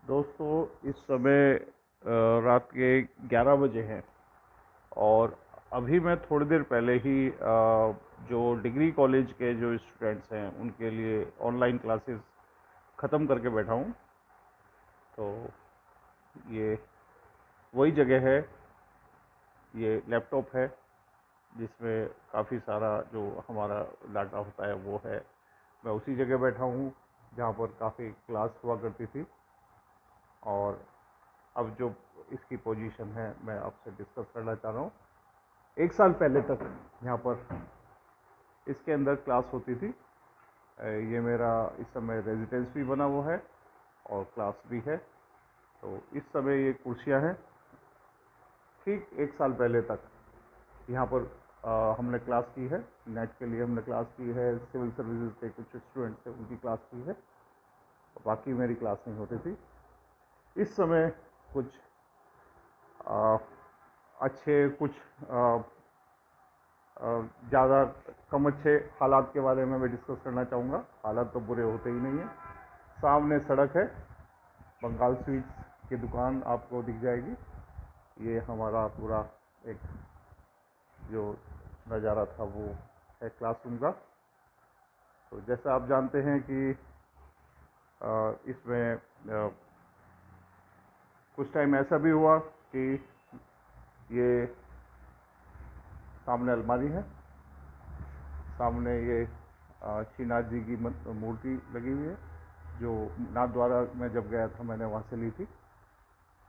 दोस्तों, इस समय रात के 11 बजे हैं और अभी मैं थोड़ी देर पहले ही जो डिग्री कॉलेज के जो स्टूडेंट्स हैं उनके लिए ऑनलाइन क्लासेस ख़त्म करके बैठा हूँ। तो ये वही जगह है, ये लैपटॉप है जिसमें काफ़ी सारा जो हमारा डाटा होता है वो है। मैं उसी जगह बैठा हूँ जहाँ पर काफ़ी क्लास हुआ करती थी। और अब जो इसकी पोजीशन है मैं आपसे डिस्कस करना चाह रहा हूँ। एक साल पहले तक यहाँ पर इसके अंदर क्लास होती थी। ये मेरा इस समय रेजिडेंस भी बना हुआ है और क्लास भी है। तो इस समय ये कुर्सियाँ हैं। ठीक एक साल पहले तक यहाँ पर हमने क्लास की है, नेट के लिए हमने क्लास की है, सिविल सर्विसेज के कुछ स्टूडेंट्स हैं उनकी क्लास की है, बाकी मेरी क्लास नहीं होती थी। इस समय कुछ आ, अच्छे, कुछ ज़्यादा कम अच्छे हालात के बारे में मैं डिस्कस करना चाहूँगा। हालात तो बुरे होते ही नहीं हैं। सामने सड़क है, बंगाल स्वीट्स की दुकान आपको दिख जाएगी। ये हमारा पूरा एक जो नज़ारा था वो है क्लासरूम का। तो जैसा आप जानते हैं कि इसमें कुछ टाइम ऐसा भी हुआ कि ये सामने अलमारी है, सामने ये श्रीनाथ जी की मूर्ति लगी हुई है जो नाथ द्वारा मैं जब गया था मैंने वहाँ से ली थी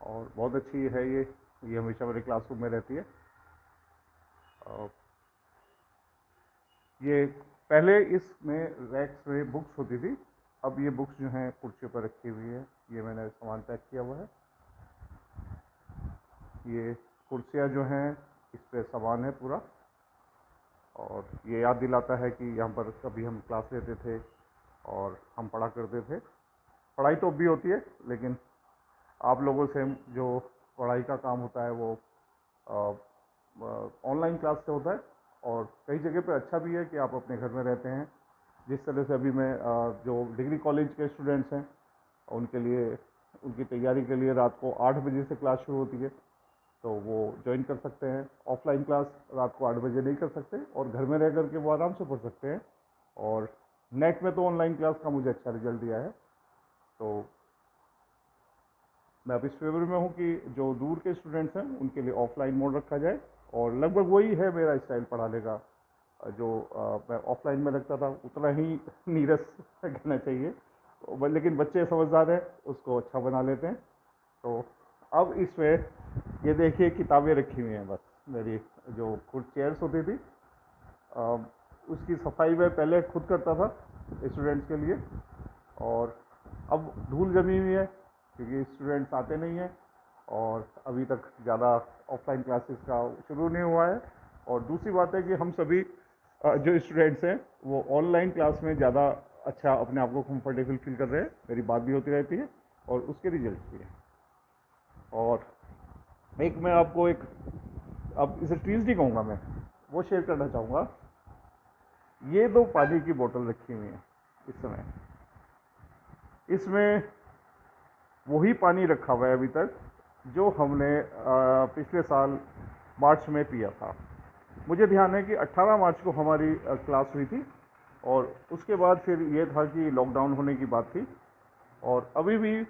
और बहुत अच्छी है। ये हमेशा मेरे क्लासरूम में रहती है। ये पहले इसमें रैक्स में बुक्स होती थी, अब ये बुक्स जो हैं कुर्सियों पर रखी हुई है। ये मैंने सामान पैक किया हुआ है। ये कुर्सियाँ जो हैं इस पे सामान है पूरा, और ये याद दिलाता है कि यहाँ पर कभी हम क्लास लेते थे और हम पढ़ा करते थे। पढ़ाई तो अब भी होती है, लेकिन आप लोगों से जो पढ़ाई का काम होता है वो ऑनलाइन क्लास से होता है। और कई जगह पे अच्छा भी है कि आप अपने घर में रहते हैं। जिस तरह से अभी मैं जो डिग्री कॉलेज के स्टूडेंट्स हैं उनके लिए, उनकी तैयारी के लिए रात को 8 बजे से क्लास शुरू होती है, तो वो ज्वाइन कर सकते हैं। ऑफलाइन क्लास रात को 8 बजे नहीं कर सकते और घर में रह करके वो आराम से पढ़ सकते हैं। और नेट में तो ऑनलाइन क्लास का मुझे अच्छा रिजल्ट दिया है। तो मैं अब इस फेवर में हूँ कि जो दूर के स्टूडेंट्स हैं उनके लिए ऑफलाइन मोड रखा जाए, और लगभग वही है मेरा स्टाइल पढ़ाने का। जो मैं ऑफलाइन में रखता था उतना ही नीरस कहना चाहिए, लेकिन बच्चे समझदार हैं, उसको अच्छा बना लेते हैं। तो अब इसमें ये देखिए किताबें रखी हुई हैं। बस मेरी जो कुछ चेयर्स होती थी उसकी सफाई मैं पहले खुद करता था स्टूडेंट्स के लिए, और अब धूल जमी हुई है क्योंकि स्टूडेंट्स आते नहीं हैं और अभी तक ज़्यादा ऑफलाइन क्लासेस का शुरू नहीं हुआ है। और दूसरी बात है कि हम सभी जो स्टूडेंट्स हैं वो ऑनलाइन क्लास में ज़्यादा अच्छा अपने आप को कंफर्टेबल फील कर रहे हैं। मेरी बात भी होती रहती है और उसके रिजल्ट भी हैं। और एक मैं आपको एक, अब इसे ट्रीज नहीं कहूँगा मैं, वो शेयर करना चाहूँगा। ये दो पानी की बोतल रखी हुई हैं इस समय, इसमें वही पानी रखा हुआ है अभी तक जो हमने पिछले साल मार्च में पिया था। मुझे ध्यान है कि 18 मार्च को हमारी क्लास हुई थी और उसके बाद फिर ये था कि लॉकडाउन होने की बात थी, और अभी भी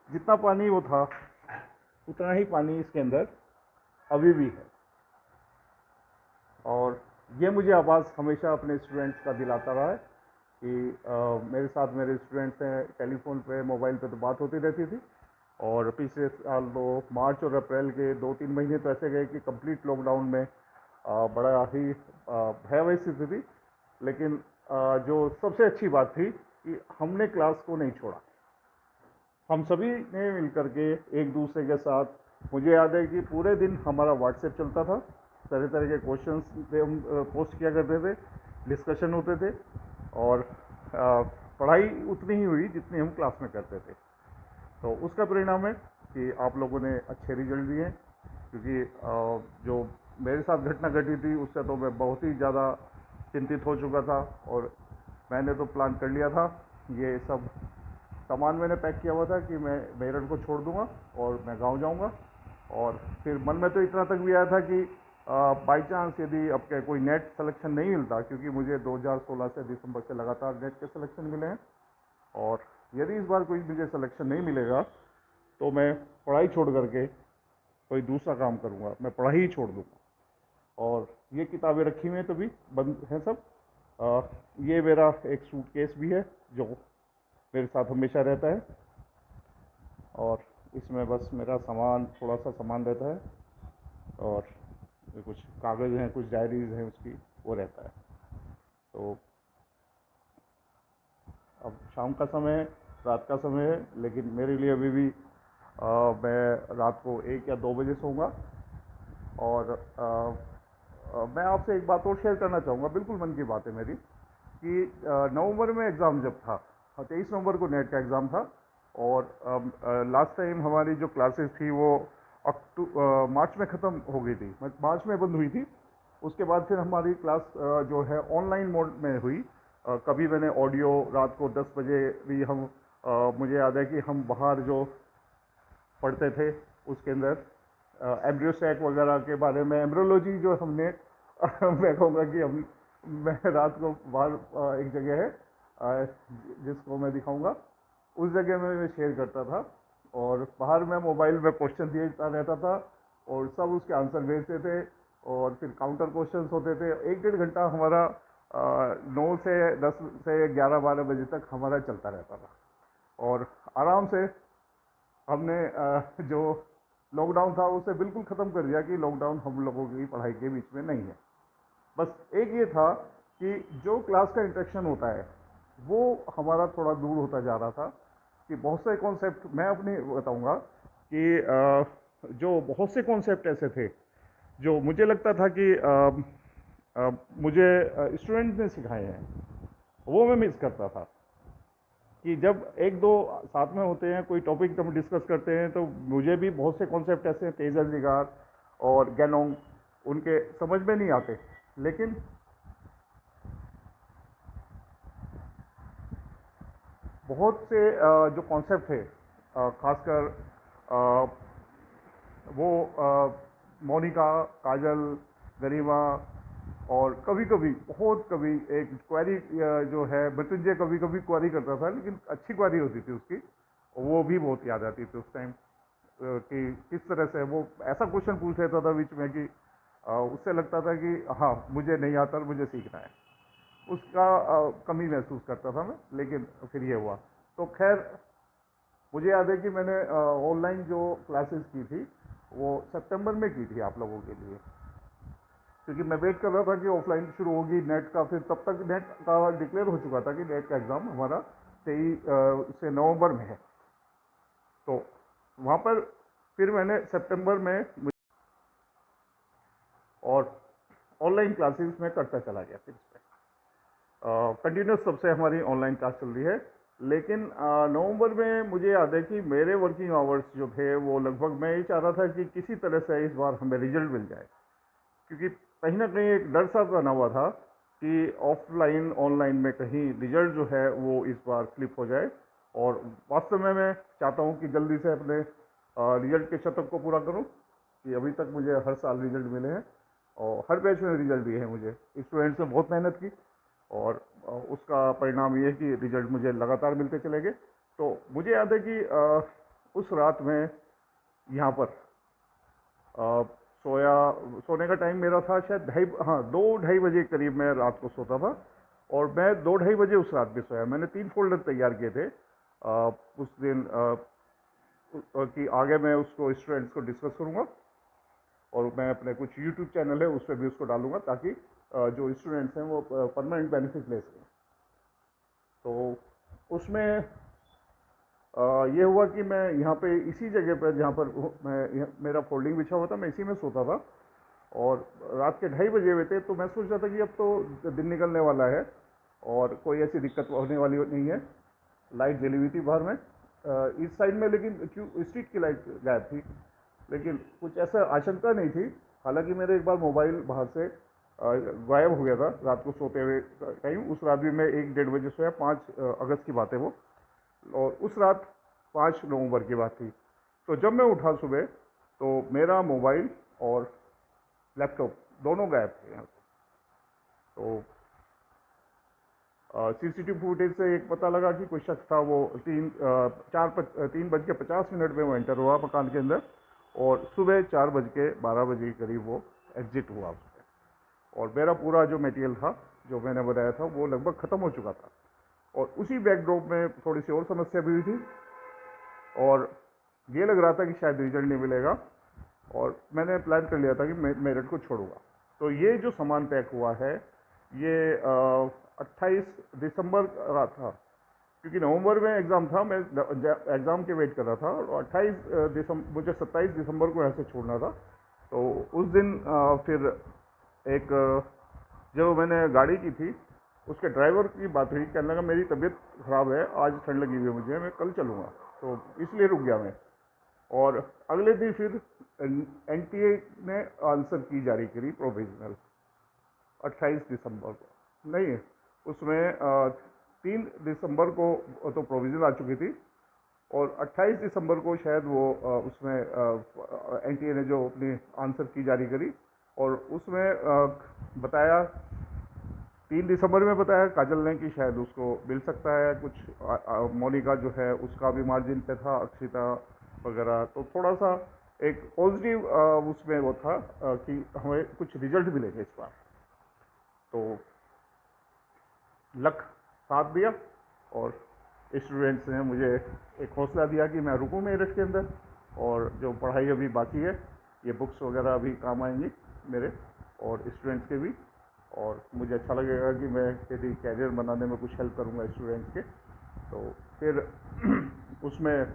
जितना पानी वो था उतना ही पानी इसके अंदर अभी भी है। और ये मुझे आवाज़ हमेशा अपने स्टूडेंट्स का दिलाता रहा है कि मेरे साथ मेरे स्टूडेंट्स हैं, टेलीफोन पे, मोबाइल पे तो बात होती रहती थी। और पिछले साल तो मार्च और अप्रैल के 2-3 महीने तो ऐसे गए कि कंप्लीट लॉकडाउन में बड़ा ही भयावह स्थिति थी। लेकिन जो सबसे अच्छी बात थी कि हमने क्लास को नहीं छोड़ा। हम सभी ने मिलकर के एक दूसरे के साथ, मुझे याद है कि पूरे दिन हमारा व्हाट्सएप चलता था, तरह तरह के क्वेश्चंस पे हम पोस्ट किया करते थे, डिस्कशन होते थे, और पढ़ाई उतनी ही हुई जितनी हम क्लास में करते थे। तो उसका परिणाम है कि आप लोगों ने अच्छे रिजल्ट दिए हैं, क्योंकि जो मेरे साथ घटना घटी थी उससे तो मैं बहुत ही ज़्यादा चिंतित हो चुका था और मैंने तो प्लान कर लिया था ये सब सामान मैंने पैक किया हुआ था कि मैं मेरठ को छोड़ दूंगा और मैं गांव जाऊंगा। और फिर मन में तो इतना तक भी आया था कि बाई चांस यदि अब क्या कोई नेट सिलेक्शन नहीं मिलता, क्योंकि मुझे 2016 से दिसंबर से लगातार नेट के सिलेक्शन मिले हैं, और यदि इस बार कोई मुझे सिलेक्शन नहीं मिलेगा तो मैं पढ़ाई छोड़ करके कोई दूसरा काम करूँगा, मैं पढ़ाई ही छोड़ दूँगा। और ये किताबें रखी हुई हैं तो भी बंद हैं सब। ये मेरा एक सूटकेस भी है जो मेरे साथ हमेशा रहता है, और इसमें बस मेरा सामान, थोड़ा सा सामान रहता है, और कुछ कागज़ हैं, कुछ डायरीज हैं उसकी, वो रहता है। तो अब शाम का समय है, रात का समय है, लेकिन मेरे लिए अभी भी मैं रात को 1 या 2 बजे सोऊंगा। और मैं आपसे एक बात और शेयर करना चाहूँगा, बिल्कुल मन की बात है मेरी, कि नवंबर में एग्ज़ाम जब था, 23 नवंबर को नेट का एग्ज़ाम था, और लास्ट टाइम हमारी जो क्लासेस थी वो मार्च में ख़त्म हो गई थी, मार्च में बंद हुई थी। उसके बाद फिर हमारी क्लास जो है ऑनलाइन मोड में हुई। कभी मैंने ऑडियो रात को 10 बजे भी हम मुझे याद है कि हम बाहर जो पढ़ते थे उसके अंदर एम्ब्रियोसैक वगैरह के बारे में, एम्ब्रियोलॉजी जो हमने मैं कहूँगा कि हम, मैं रात को बाहर एक जगह है जिसको मैं दिखाऊंगा, उस जगह में मैं शेयर करता था, और बाहर मैं मोबाइल में क्वेश्चन देता रहता था और सब उसके आंसर भेजते थे, और फिर काउंटर क्वेश्चंस होते थे। 1 डेढ़ घंटा हमारा 9 से 10 से 11 12 बजे तक हमारा चलता रहता था। और आराम से हमने जो लॉकडाउन था उसे बिल्कुल ख़त्म कर दिया, कि लॉकडाउन हम लोगों की पढ़ाई के बीच में नहीं है। बस एक ये था कि जो क्लास का इंटरेक्शन होता है वो हमारा थोड़ा दूर होता जा रहा था, कि बहुत से कॉन्सेप्ट मैं अपनी बताऊंगा कि जो बहुत से कॉन्सेप्ट ऐसे थे जो मुझे लगता था कि मुझे स्टूडेंट ने सिखाए हैं, वो मैं मिस करता था। कि जब एक दो साथ में होते हैं, कोई टॉपिक हम डिस्कस करते हैं, तो मुझे भी बहुत से कॉन्सेप्ट ऐसे हैं, तेजल निगार और गैनोंग, उनके समझ में नहीं आते। लेकिन बहुत से जो कॉन्सेप्ट थे, खासकर वो मोनिका, काजल, गरिमा, और कभी कभी, बहुत कभी एक क्वेरी जो है मृत्युंजय कभी कभी क्वेरी करता था, लेकिन अच्छी क्वेरी होती थी उसकी, वो भी बहुत याद आती थी उस टाइम। कि किस तरह से वो ऐसा क्वेश्चन पूछ लेता था बीच में कि उससे लगता था कि हाँ मुझे नहीं आता और मुझे सीखना है। उसका कमी महसूस करता था मैं, लेकिन फिर ये हुआ। तो खैर, मुझे याद है कि मैंने ऑनलाइन जो क्लासेस की थी वो सितंबर में की थी आप लोगों के लिए, क्योंकि मैं वेट कर रहा था कि ऑफलाइन शुरू होगी नेट का। फिर तब तक नेट का डिक्लेयर हो चुका था कि नेट का एग्ज़ाम हमारा 23 से नवंबर में है। तो वहाँ पर फिर मैंने सितंबर में, और ऑनलाइन क्लासेस में करता चला गया। फिर कंटिन्यूस सबसे हमारी ऑनलाइन क्लास चल रही है। लेकिन नवंबर में मुझे याद है कि मेरे वर्किंग आवर्स जो थे वो लगभग, मैं ये चाह रहा था कि किसी तरह से इस बार हमें रिजल्ट मिल जाए, क्योंकि कहीं ना कहीं एक डर सा बना हुआ था कि ऑफलाइन ऑनलाइन में कहीं रिजल्ट जो है वो इस बार फ्लिप हो जाए। और वास्तव में मैं चाहता हूँ कि जल्दी से अपने रिजल्ट के शतक को पूरा करूँ, कि अभी तक मुझे हर साल रिजल्ट मिले हैं, और हर बैच में रिजल्ट दिए हैं मुझे। स्टूडेंट्स ने बहुत मेहनत की, और उसका परिणाम ये है कि रिजल्ट मुझे लगातार मिलते चले गए। तो मुझे याद है कि उस रात में यहाँ पर सोया, सोने का टाइम मेरा था शायद 2 ढाई बजे करीब मैं रात को सोता था, और मैं 2 ढाई बजे उस रात भी सोया। मैंने 3 फोल्डर तैयार किए थे उस दिन, कि आगे मैं उसको स्टूडेंट्स को डिस्कस करूँगा, और मैं अपने कुछ यूट्यूब चैनल है उस पर भी उसको डालूंगा, ताकि जो स्टूडेंट्स हैं वो परमानेंट बेनिफिट ले सकें। तो उसमें ये हुआ कि मैं यहाँ पे इसी जगह पर, जहाँ पर मेरा फोल्डिंग बिछा हुआ था, मैं इसी में सोता था, और रात के 2:30 बजे हुए थे। तो मैं सोच रहा था कि अब तो दिन निकलने वाला है और कोई ऐसी दिक्कत होने वाली नहीं है। लाइट जली हुई थी बाहर में इस साइड में, लेकिन क्यों स्ट्रीट की लाइट गायब थी, लेकिन कुछ ऐसा आशंका नहीं थी। हालांकि मेरे एक बार मोबाइल बाहर से गायब हो गया था रात को सोते हुए टाइम। उस रात भी मैं 1 डेढ़ बजे सोया, 5 अगस्त की बात है वो। और उस रात 5 नवंबर की बात थी। तो जब मैं उठा सुबह, तो मेरा मोबाइल और लैपटॉप दोनों गायब थे यहाँ से। तो सीसीटीवी फुटेज से एक पता लगा कि कोई शख्स था, वो 3:50 में वो एंटर हुआ मकान के अंदर, और सुबह 4:12 के करीब वो एग्जिट हुआ उससे। और मेरा पूरा जो मटेरियल था, जो मैंने बनाया था, वो लगभग ख़त्म हो चुका था। और उसी बैकड्रॉप में थोड़ी सी और समस्या भी हुई थी, और ये लग रहा था कि शायद रिजल्ट नहीं मिलेगा, और मैंने प्लान कर लिया था कि मैं मेरिट को छोड़ूंगा। तो ये जो सामान पैक हुआ है, ये 28 दिसंबर का था, क्योंकि नवंबर में एग्ज़ाम था, मैं एग्ज़ाम के वेट कर रहा था, और 28 दिसंबर, मुझे 27 दिसंबर को यहाँ से छोड़ना था। तो उस दिन फिर एक जो मैंने गाड़ी की थी, उसके ड्राइवर की बात हुई, कहने लगा मेरी तबीयत ख़राब है, आज ठंड लगी हुई है मुझे, मैं कल चलूँगा, तो इसलिए रुक गया मैं। और अगले दिन फिर एनटीए ने आंसर की जारी करी प्रोविजनल 28 दिसंबर को। नहीं, उसमें 3 दिसंबर को तो प्रोविजनल आ चुकी थी, और 28 दिसंबर को शायद वो उसमें एनटीए ने जो अपनी आंसर की जारी करी, और उसमें बताया, 3 दिसंबर में बताया काजल ने कि शायद उसको मिल सकता है कुछ। मोनिका जो है उसका भी मार्जिन पे था, अक्षिता वगैरह, तो थोड़ा सा एक पॉजिटिव उसमें वो था कि हमें कुछ रिजल्ट मिलेंगे इस बार। तो लक साथ दिया, और स्टूडेंट्स ने मुझे एक हौसला दिया कि मैं रुकूं मेरठ के अंदर, और जो पढ़ाई अभी बाकी है, ये बुक्स वगैरह अभी काम आएंगी मेरे और स्टूडेंट्स के भी, और मुझे अच्छा लगेगा कि मैं यदि कैरियर बनाने में कुछ हेल्प करूंगा स्टूडेंट्स के। तो फिर उसमें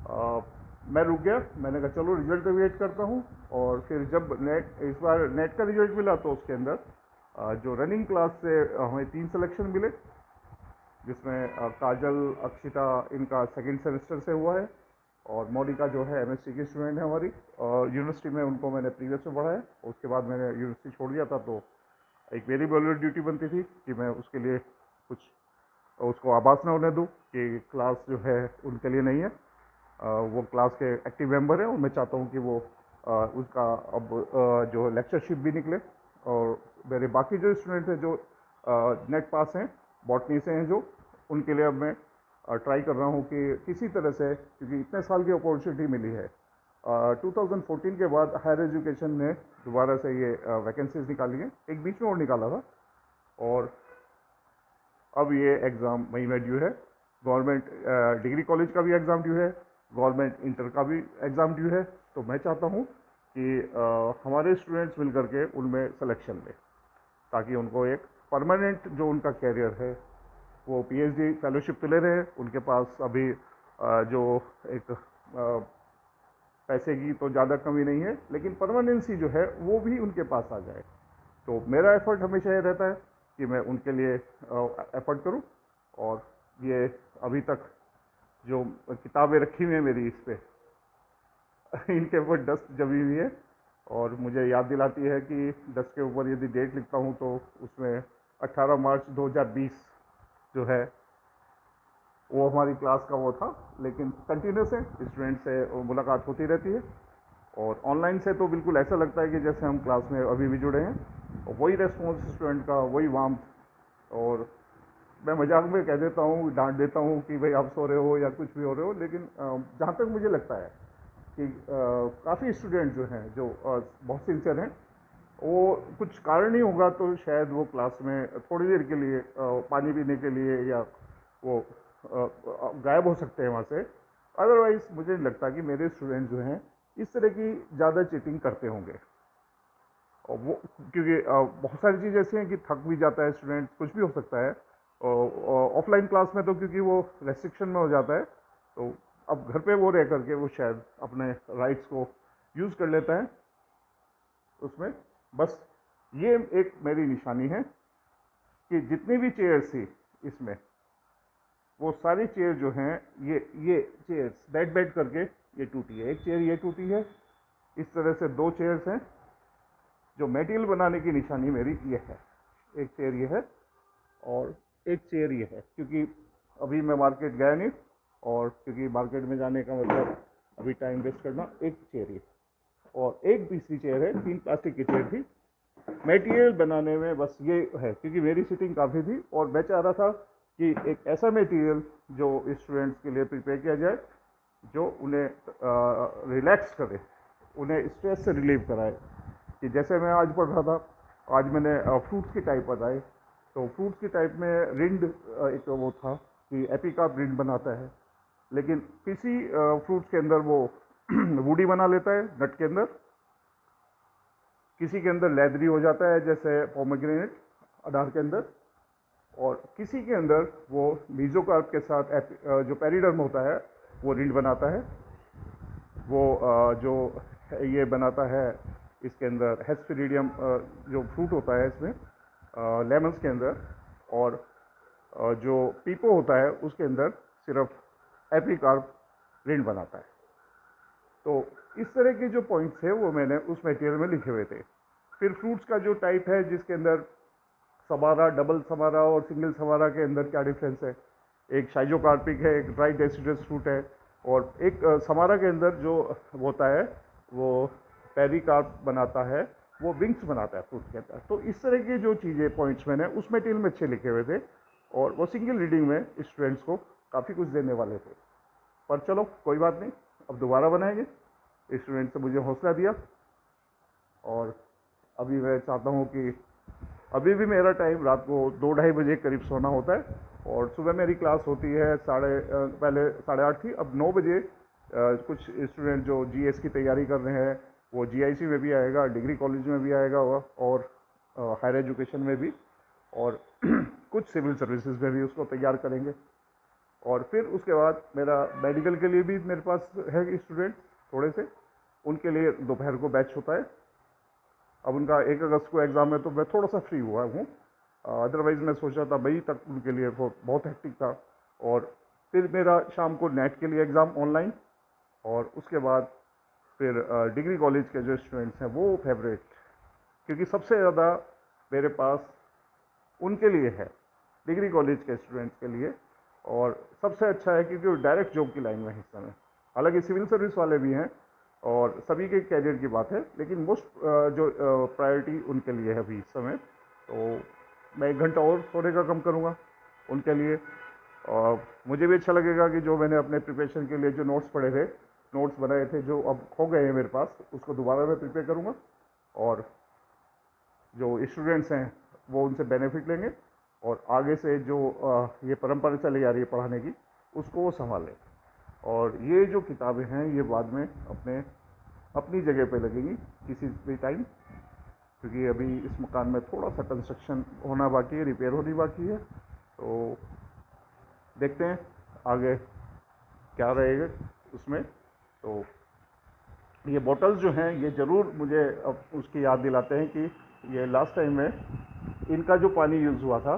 आ, मैं रुक गया। मैंने कहा चलो रिजल्ट का वेट करता हूँ। और फिर जब नेट, इस बार नेट का रिजल्ट मिला, तो उसके अंदर जो रनिंग क्लास से हमें 3 सिलेक्शन मिले, जिसमें काजल, अक्षिता, इनका सेकंड सेमेस्टर से हुआ है, और मोनिका जो है एमएससी की स्टूडेंट है हमारी, और यूनिवर्सिटी में उनको मैंने प्रीवियस में पढ़ा है। उसके बाद मैंने यूनिवर्सिटी छोड़ दिया था, तो एक मेरी बॉलीवुड ड्यूटी बनती थी कि मैं उसके लिए कुछ उसको आभास न होने दूँ कि क्लास जो है उनके लिए नहीं है। वो क्लास के एक्टिव मेंबर है, और मैं चाहता हूँ कि वो उसका अब जो लेक्चरशिप भी निकले। और मेरे बाकी जो स्टूडेंट हैं जो नेट पास हैं, बॉटनी से हैं, जो उनके लिए अब मैं ट्राई कर रहा हूँ कि किसी तरह से, क्योंकि इतने साल की अपॉर्चुनिटी मिली है। 2014 के बाद हायर एजुकेशन ने दोबारा से ये वैकेंसीज निकाली हैं, एक बीच में और निकाला था, और अब ये एग्ज़ाम मई में ड्यू है। गवर्नमेंट डिग्री कॉलेज का भी एग्ज़ाम ड्यू है, गवर्नमेंट इंटर का भी एग्ज़ाम ड्यू है। तो मैं चाहता हूँ कि हमारे स्टूडेंट्स मिल करके उनमें सिलेक्शन लें, ताकि उनको एक परमानेंट जो उनका कैरियर है, वो पीएचडी फेलोशिप तो ले रहे हैं, उनके पास अभी जो एक पैसे की तो ज़्यादा कमी नहीं है, लेकिन परमानेंसी जो है वो भी उनके पास आ जाए। तो मेरा एफर्ट हमेशा ये रहता है कि मैं उनके लिए एफर्ट करूं। और ये अभी तक जो किताबें रखी हुई हैं मेरी इस पे इनके ऊपर डस्ट जमी हुई है, और मुझे याद दिलाती है कि डस्ट के ऊपर यदि डेट लिखता हूं, तो उसमें 18 मार्च 2020 जो है, वो हमारी क्लास का वो था। लेकिन कंटिन्यूस है, स्टूडेंट से मुलाकात होती रहती है, और ऑनलाइन से तो बिल्कुल ऐसा लगता है कि जैसे हम क्लास में अभी भी जुड़े हैं, और वही रेस्पॉन्स स्टूडेंट का, वही वार्मथ। और मैं मजाक में कह देता हूँ, डांट देता हूँ कि भाई आप सो रहे हो या कुछ भी हो रहे हो, लेकिन जहाँ तक मुझे लगता है कि काफ़ी स्टूडेंट जो हैं, जो बहुत सिंसियर हैं, वो कुछ कारण नहीं होगा तो शायद वो क्लास में थोड़ी देर के लिए पानी पीने के लिए या वो गायब हो सकते हैं वहाँ से। अदरवाइज मुझे नहीं लगता कि मेरे स्टूडेंट जो हैं इस तरह की ज़्यादा चीटिंग करते होंगे। और वो, क्योंकि बहुत सारी चीज़ ऐसी हैं कि थक भी जाता है स्टूडेंट, कुछ भी हो सकता है। ऑफलाइन क्लास में तो क्योंकि वो रेस्ट्रिक्शन में हो जाता है, तो अब घर पे वो रह करके वो शायद अपने राइट्स को यूज़ कर लेता है उसमें। बस ये एक मेरी निशानी है कि जितनी भी चेयर्स थी इसमें, वो सारी चेयर जो हैं, ये चेयर्स बैठ बैठ करके ये टूटी है। एक चेयर ये टूटी है, इस तरह से 2 चेयर्स हैं। जो मटेरियल बनाने की निशानी मेरी ये है, एक चेयर ये है और एक चेयर ये है, क्योंकि अभी मैं मार्केट गया नहीं, और क्योंकि मार्केट में जाने का मतलब अभी टाइम वेस्ट करना। एक चेयर ही और एक तीसरी चेयर है, 3 प्लास्टिक की चेयर थी। मटेरियल बनाने में बस ये है, क्योंकि मेरी सीटिंग काफ़ी थी और मैं चाह रहा था कि एक ऐसा मटेरियल जो स्टूडेंट्स के लिए प्रिपेयर किया जाए जो उन्हें रिलैक्स करे, उन्हें स्ट्रेस से रिलीव कराए। कि जैसे मैं आज पढ़ रहा था, आज मैंने फ्रूट्स की टाइप बताए, तो फ्रूट्स की टाइप में रिंड एक वो था कि एपिकार्प रिंड बनाता है, लेकिन किसी फ्रूट्स के अंदर वो वुडी बना लेता है नट के अंदर, किसी के अंदर लेदरी हो जाता है जैसे पोमेग्रेनेट अनार के अंदर, और किसी के अंदर वो मीजोकार्प के साथ जो पेरिडर्म होता है वो रिंड बनाता है। वो जो ये बनाता है इसके अंदर हेस्पेरिडियम जो फ्रूट होता है इसमें लेमन्स के अंदर, और जो पीपो होता है उसके अंदर सिर्फ एपिकार्प रिंड बनाता है। तो इस तरह के जो पॉइंट्स थे वो मैंने उस मटेरियल में लिखे हुए थे। फिर फ्रूट्स का जो टाइप है जिसके अंदर समारा, डबल समारा और सिंगल समारा के अंदर क्या डिफरेंस है, एक शाइजोकार्पिक है, एक ड्राई डेसिडस फ्रूट है, और एक समारा के अंदर जो होता है वो पेरिकार्प बनाता है, वो विंग्स बनाता है फ्रूट के अंदर। तो इस तरह की जो चीज़ें पॉइंट्स मैंने उस मटेरियल में अच्छे लिखे हुए थे, और वो सिंगल रीडिंग में स्टूडेंट्स को काफ़ी कुछ देने वाले थे। पर चलो कोई बात नहीं, अब दोबारा बनाएंगे। स्टूडेंट्स ने मुझे हौसला दिया, और अभी मैं चाहता हूँ कि अभी भी मेरा टाइम रात को 2-2:30 बजे करीब सोना होता है, और सुबह मेरी क्लास होती है पहले 8:30 थी, अब 9 बजे। कुछ स्टूडेंट जो जीएस की तैयारी कर रहे हैं वो जीआईसी में भी आएगा, डिग्री कॉलेज में भी आएगा, और हायर एजुकेशन में भी, और कुछ सिविल सर्विसेज में भी उसको तैयार करेंगे। और फिर उसके बाद मेरा मेडिकल के लिए भी मेरे पास है स्टूडेंट थोड़े से, उनके लिए दोपहर को बैच होता है। अब उनका 1 अगस्त को एग्ज़ाम है तो मैं थोड़ा सा फ्री हुआ हूँ, अदरवाइज़ मैं सोचा था मई तक उनके लिए बहुत हेक्टिक था। और फिर मेरा शाम को नेट के लिए एग्ज़ाम ऑनलाइन, और उसके बाद फिर डिग्री कॉलेज के जो स्टूडेंट्स हैं वो फेवरेट, क्योंकि सबसे ज़्यादा मेरे पास उनके लिए है, डिग्री कॉलेज के स्टूडेंट्स के लिए। और सबसे अच्छा है क्योंकि वो डायरेक्ट जॉब की लाइन में हिस्सा में, हालांकि सिविल सर्विस वाले भी हैं और सभी के कैरियर की बात है, लेकिन मोस्ट जो प्रायोरिटी उनके लिए है अभी इस समय। तो मैं 1 घंटा और सोने का कम करूँगा उनके लिए, और मुझे भी अच्छा लगेगा कि जो मैंने अपने प्रिपरेशन के लिए जो नोट्स पढ़े थे, नोट्स बनाए थे जो अब खो गए हैं मेरे पास, उसको दोबारा मैं प्रिपेयर करूँगा, और जो स्टूडेंट्स हैं वो उनसे बेनिफिट लेंगे, और आगे से जो ये परंपरा चली आ रही है पढ़ाने की, उसको वो संभाल लें। और ये जो किताबें हैं ये बाद में अपनी जगह पे लगेंगी किसी भी टाइम, क्योंकि अभी इस मकान में थोड़ा सा कंस्ट्रक्शन होना बाकी है, रिपेयर होनी बाकी है। तो देखते हैं आगे क्या रहेगा उसमें। तो ये बॉटल्स जो हैं ये ज़रूर मुझे अब उसकी याद दिलाते हैं कि ये लास्ट टाइम में इनका जो पानी यूज़ हुआ था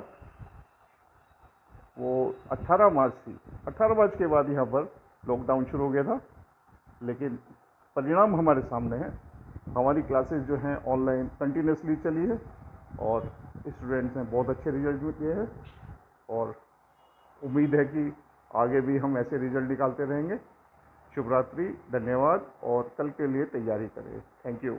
वो 18 मार्च थी। 18 मार्च के बाद यहाँ पर लॉकडाउन शुरू हो गया था, लेकिन परिणाम हमारे सामने हैं। हमारी क्लासेस जो हैं ऑनलाइन कंटिन्यूसली चली है, और स्टूडेंट्स ने बहुत अच्छे रिजल्ट किए हैं, और उम्मीद है कि आगे भी हम ऐसे रिजल्ट निकालते रहेंगे। शुभ रात्रि, धन्यवाद, और कल के लिए तैयारी करें। Thank you.